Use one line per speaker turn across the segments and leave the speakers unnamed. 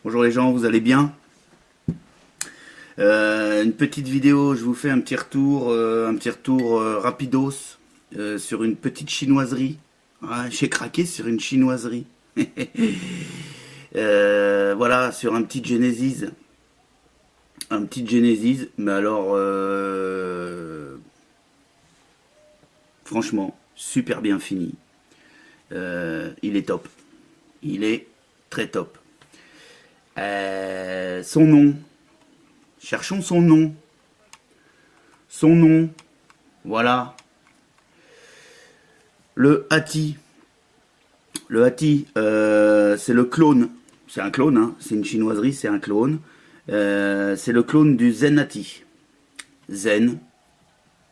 Bonjour les gens, vous allez bien? Une petite vidéo, je vous fais un petit retour rapidos sur une petite chinoiserie. Ah, j'ai craqué sur une chinoiserie. Voilà, sur un petit Genesis. Un petit Genesis, mais alors franchement, super bien fini. Il est top. Il est très top. Son nom. Cherchons son nom. Son nom. Voilà. Le Hati. Le Hati, c'est le clone. C'est un clone, hein. C'est une chinoiserie, c'est un clone. C'est le clone du Zen Hati. Zen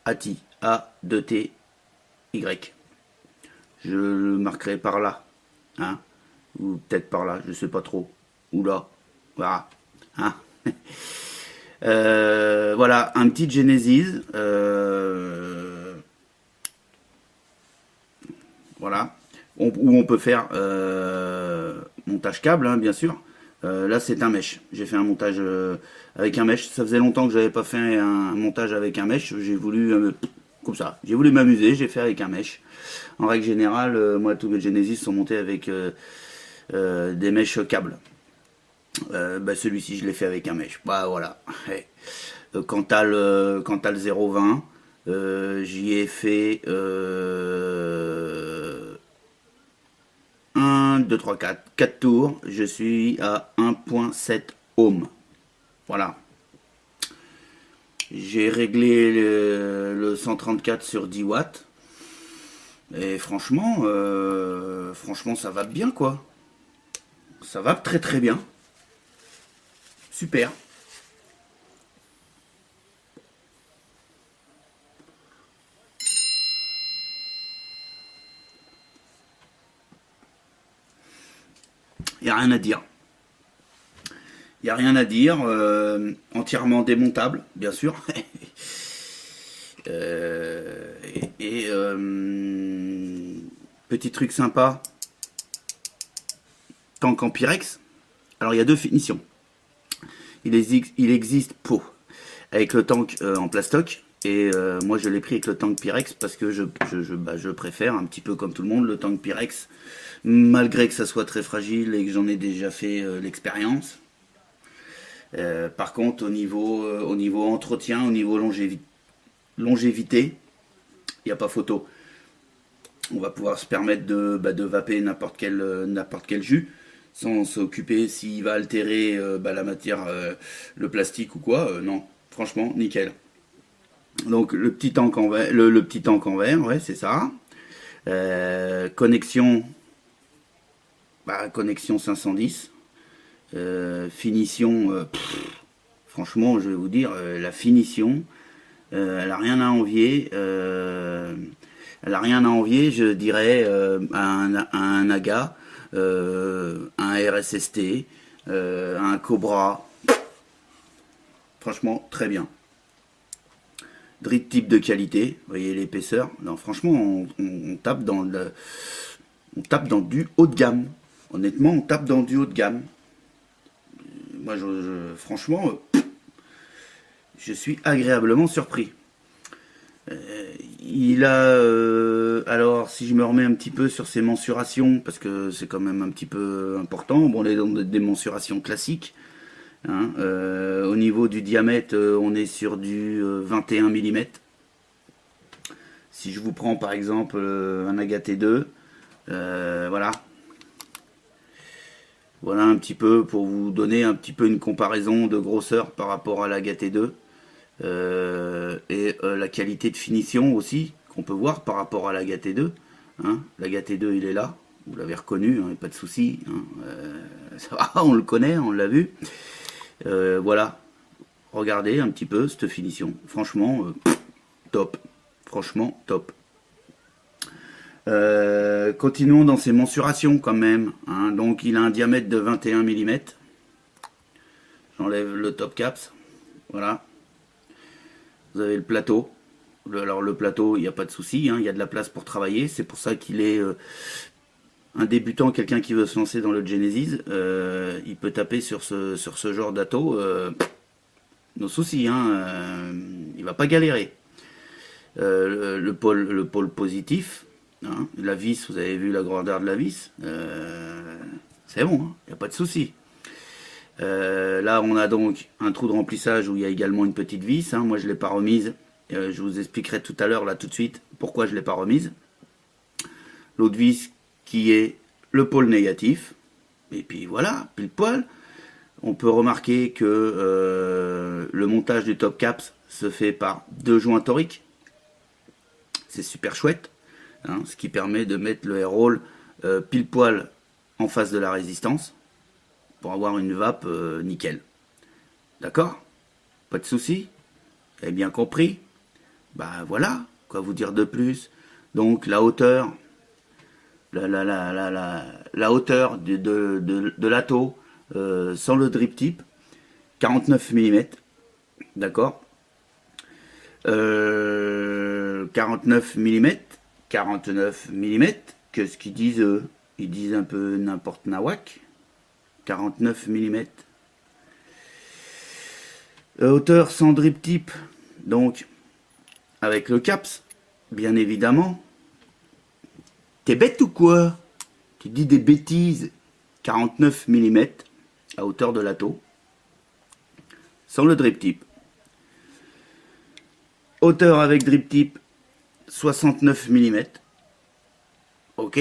Hati. A-2-T-Y. Je le marquerai par là. Hein. Ou peut-être par là, je sais pas trop. Ou là. Voilà. Hein. Voilà, un petit Genesis. Voilà. Où on peut faire montage câble, hein, bien sûr. Là, c'est un mesh. J'ai fait un montage avec un mesh. Ça faisait longtemps que j'avais pas fait un montage avec un mesh. J'ai voulu, comme ça, j'ai voulu m'amuser. J'ai fait avec un mesh. En règle générale, moi, tous mes Genesis sont montés avec des mèches câbles. Bah, celui-ci, je l'ai fait avec un mesh. Bah voilà. Ouais. Quant à le 0,20, j'y ai fait 1, 2, 3, 4, 4 tours. Je suis à 1,7 ohm. Voilà. J'ai réglé le 134 sur 10 watts. Et franchement, ça va bien quoi. Ça va très très bien. Super. Il n'y a rien à dire. Il n'y a rien à dire. Entièrement démontable, bien sûr. Petit truc sympa. Tank en Pyrex. Alors il y a deux finitions. Il existe pour avec le tank en plastoc. Et moi je l'ai pris avec le tank Pyrex parce que je préfère un petit peu comme tout le monde le tank Pyrex. Malgré que ça soit très fragile et que j'en ai déjà fait l'expérience. Par contre, au niveau entretien, au niveau longévité, il n'y a pas photo. On va pouvoir se permettre de vaper n'importe quel jus sans s'occuper s'il va altérer la matière, le plastique ou quoi. Non, franchement, nickel. Donc le petit tank en verre, le petit tank en verre, ouais, c'est ça. Connexion, connexion 510. Finition, franchement, je vais vous dire, la finition, elle a rien à envier. Elle a rien à envier, je dirais, à un Naga, un RSST, un Cobra. Franchement, très bien. Drip type de qualité, vous voyez l'épaisseur. Non, franchement, on tape on tape dans du haut de gamme. Honnêtement, on tape dans du haut de gamme. Moi, franchement, je suis agréablement surpris. Il a, alors, si je me remets un petit peu sur ses mensurations, parce que c'est quand même un petit peu important, bon, on est dans des mensurations classiques. Hein, au niveau du diamètre, on est sur du 21 mm. Si je vous prends par exemple un Agaté 2, voilà. Voilà un petit peu pour vous donner un petit peu une comparaison de grosseur par rapport à l'Agaté 2. La qualité de finition aussi qu'on peut voir par rapport à l'Agaté 2. Hein. L'Agaté 2 il est là, vous l'avez reconnu, hein, pas de souci. Hein. Ça va, on le connaît, on l'a vu. Voilà, regardez un petit peu cette finition. Franchement, top. Franchement, top. Continuons dans ses mensurations quand même. Hein. Donc il a un diamètre de 21 mm. J'enlève le top caps. Voilà. Vous avez le plateau. Alors le plateau, il n'y a pas de souci. Hein. Il y a de la place pour travailler. C'est pour ça qu'il est un débutant, quelqu'un qui veut se lancer dans le Genesis, il peut taper sur ce genre d'atto, nos soucis, hein, il va pas galérer. Le pôle positif, hein, la vis, vous avez vu la grandeur de la vis, c'est bon, il n'y a pas de souci. Là, on a donc un trou de remplissage où il y a également une petite vis. Hein. Moi, je ne l'ai pas remise. Je vous expliquerai tout à l'heure, là, tout de suite, pourquoi je ne l'ai pas remise. L'autre vis qui est le pôle négatif. Et puis voilà, pile poil. On peut remarquer que le montage du top caps se fait par 2 joints toriques. C'est super chouette. Hein, ce qui permet de mettre le air roll pile poil en face de la résistance, pour avoir une vape nickel. D'accord? Pas de souci? Vous avez bien compris? Bah voilà, quoi vous dire de plus? Donc la hauteur, la hauteur de l'atto sans le drip tip, 49 mm. D'accord? 49 mm, 49 mm, qu'est-ce qu'ils disent eux? Ils disent un peu n'importe nawak. 49 mm. Hauteur sans drip tip, donc avec le caps, bien évidemment. T'es bête ou quoi? Tu dis des bêtises. 49 mm à hauteur de l'atto, sans le drip tip. Hauteur avec drip tip, 69 mm. Ok.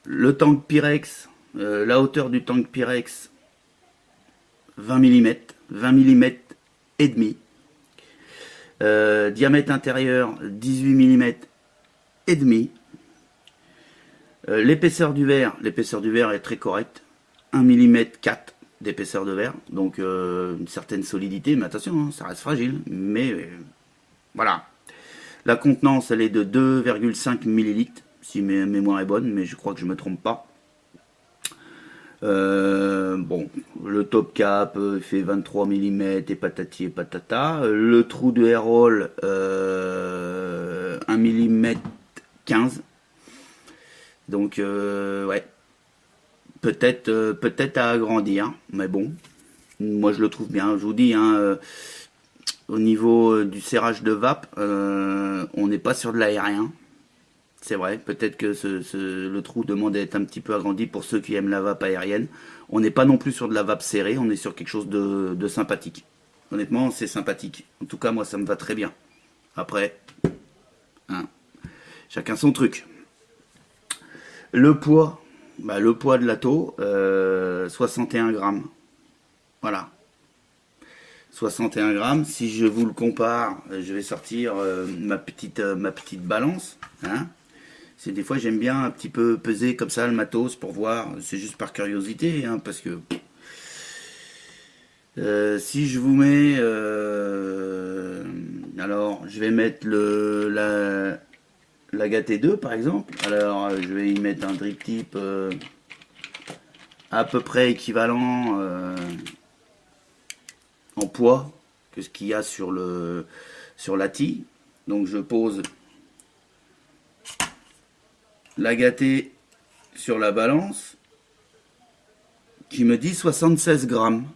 Le tank Pyrex, la hauteur du tank Pyrex, 20 mm, 20 mm et demi. Diamètre intérieur, 18 mm et demi. L'épaisseur du verre est très correcte, 1 mm 4 d'épaisseur de verre, donc une certaine solidité, mais attention, hein, ça reste fragile, mais voilà. La contenance, elle est de 2,5 ml, si ma mémoire est bonne, mais je crois que je ne me trompe pas. Bon, le top cap fait 23 mm et patati et patata. Le trou de air roll, 1 mm 15. Donc, ouais, peut-être à agrandir, mais bon, moi je le trouve bien. Je vous dis, hein, au niveau du serrage de vape, on n'est pas sur de l'aérien. C'est vrai, peut-être que le trou demande à être un petit peu agrandi pour ceux qui aiment la vape aérienne. On n'est pas non plus sur de la vape serrée, on est sur quelque chose de sympathique. Honnêtement, c'est sympathique. En tout cas, moi, ça me va très bien. Après, hein, chacun son truc. Le poids, le poids de l'atto, 61 grammes. Voilà. 61 grammes. Si je vous le compare, je vais sortir ma petite balance. Hein. C'est des fois j'aime bien un petit peu peser comme ça le matos pour voir. C'est juste par curiosité, hein, parce que si je vous mets, alors je vais mettre la GAT2 par exemple. Alors je vais y mettre un drip tip à peu près équivalent en poids que ce qu'il y a sur la tille. Donc je pose la gâtée sur la balance qui me dit 76 grammes.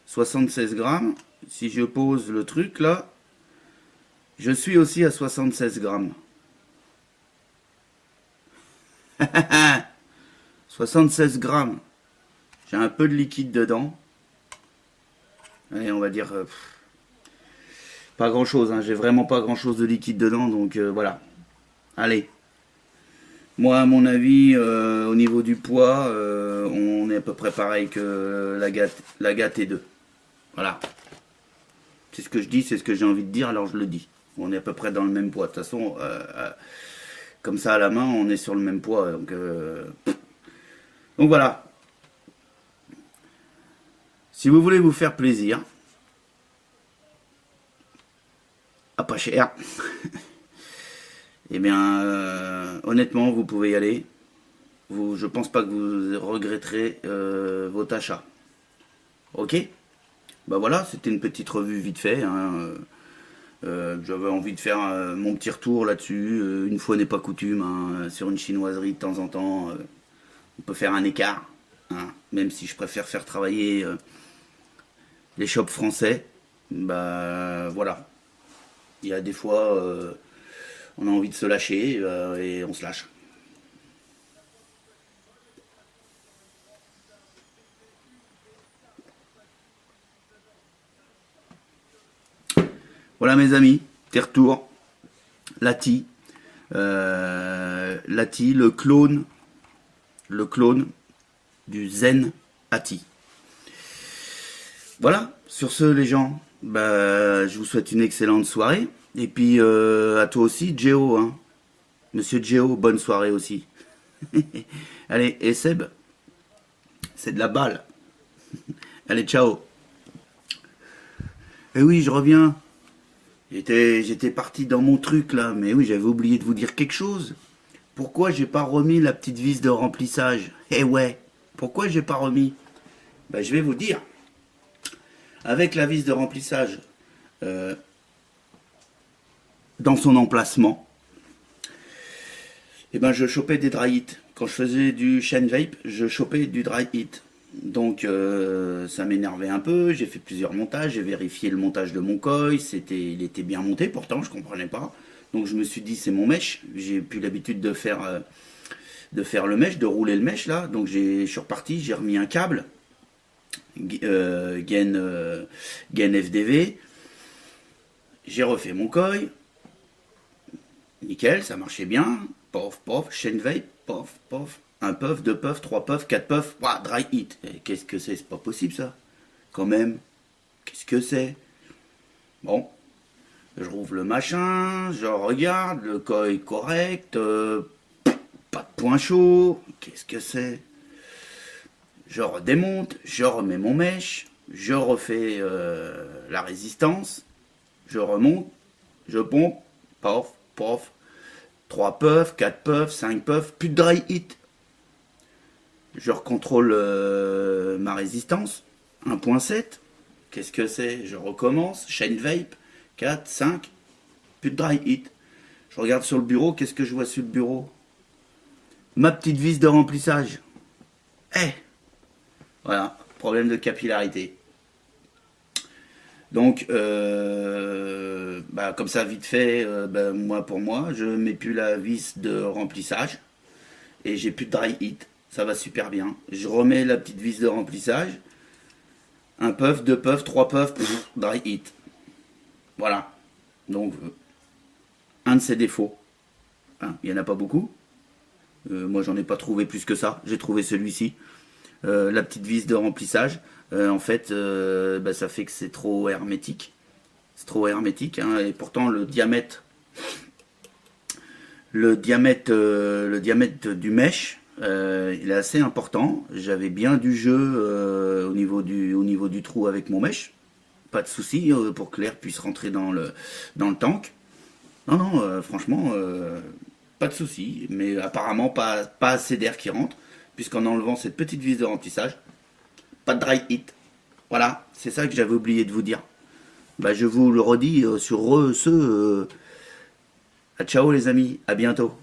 76 grammes. Si je pose le truc là, je suis aussi à 76 grammes. 76 grammes. J'ai un peu de liquide dedans. Allez, on va dire pas grand chose, hein. J'ai vraiment pas grand chose de liquide dedans, donc voilà. Allez. Moi, à mon avis, au niveau du poids, on est à peu près pareil que la GAT2. Voilà. C'est ce que je dis, c'est ce que j'ai envie de dire, alors je le dis. On est à peu près dans le même poids. De toute façon, comme ça à la main, on est sur le même poids. Donc voilà. Si vous voulez vous faire plaisir, à pas cher, eh bien, honnêtement, vous pouvez y aller. Je pense pas que vous regretterez votre achat. Ok? Bah voilà, c'était une petite revue vite fait. Hein. J'avais envie de faire mon petit retour là-dessus. Une fois n'est pas coutume, hein, sur une chinoiserie de temps en temps, on peut faire un écart, hein, même si je préfère faire travailler les shops français. Bah voilà, il y a des fois, on a envie de se lâcher et on se lâche. Voilà mes amis, tes retours. Lati, Lati, le clone du Zen Ati. Voilà, sur ce les gens, bah, je vous souhaite une excellente soirée. Et puis à toi aussi, Géo, hein. Monsieur Géo, bonne soirée aussi. Allez, et Seb, c'est de la balle. Allez, ciao. Eh oui, je reviens. J'étais parti dans mon truc là, mais oui, j'avais oublié de vous dire quelque chose. Pourquoi j'ai pas remis la petite vis de remplissage? Eh ouais, pourquoi j'ai pas remis? Ben, je vais vous dire. Avec la vis de remplissage euh, dans son emplacement, eh ben, je chopais des dry hits. Quand je faisais du chain vape, je chopais du dry hit. Donc ça m'énervait un peu, j'ai fait plusieurs montages, j'ai vérifié le montage de mon koi, il était bien monté pourtant, je comprenais pas. Donc je me suis dit c'est mon mesh, j'ai plus l'habitude de faire le mesh, de rouler le mesh là. Donc je suis reparti, j'ai remis un câble, gain FDV, j'ai refait mon koi, nickel, ça marchait bien, pof pof, chain vape, pof pof. Un puff, deux puffs, trois puffs, quatre puffs, ouah, dry hit. Qu'est-ce que c'est? C'est pas possible ça. Quand même. Qu'est-ce que c'est? Bon. Je rouvre le machin, je regarde, le koi est correct, pas de point chaud. Qu'est-ce que c'est? Je redémonte, je remets mon mèche, je refais la résistance, je remonte, je pompe, pof, pof. 3 puffs, 4 puffs, 5 puffs, plus de dry hit. Je recontrôle ma résistance. 1.7. Qu'est-ce que c'est? Je recommence. Chain vape. 4, 5. Plus de dry hit. Je regarde sur le bureau. Qu'est-ce que je vois sur le bureau? Ma petite vis de remplissage. Eh, voilà. Problème de capillarité. Donc, bah, comme ça, vite fait, bah, moi pour moi, je mets plus la vis de remplissage. Et j'ai plus de dry hit. Ça va super bien. Je remets la petite vis de remplissage. Un puff, deux puffs, trois puffs, dry hit. Voilà. Donc, un de ses défauts. Hein, il n'y en a pas beaucoup. Moi, j'en ai pas trouvé plus que ça. J'ai trouvé celui-ci. La petite vis de remplissage. En fait, bah, ça fait que c'est trop hermétique. C'est trop hermétique. Hein, et pourtant, le diamètre du mesh, il est assez important. J'avais bien du jeu au niveau du trou avec mon mesh. Pas de souci pour que l'air puisse rentrer dans le tank. Non, non, franchement, pas de souci. Mais apparemment, pas assez d'air qui rentre. Puisqu'en enlevant cette petite vis de remplissage, pas de dry hit. Voilà, c'est ça que j'avais oublié de vous dire. Bah, je vous le redis sur ce. Ciao les amis, à bientôt.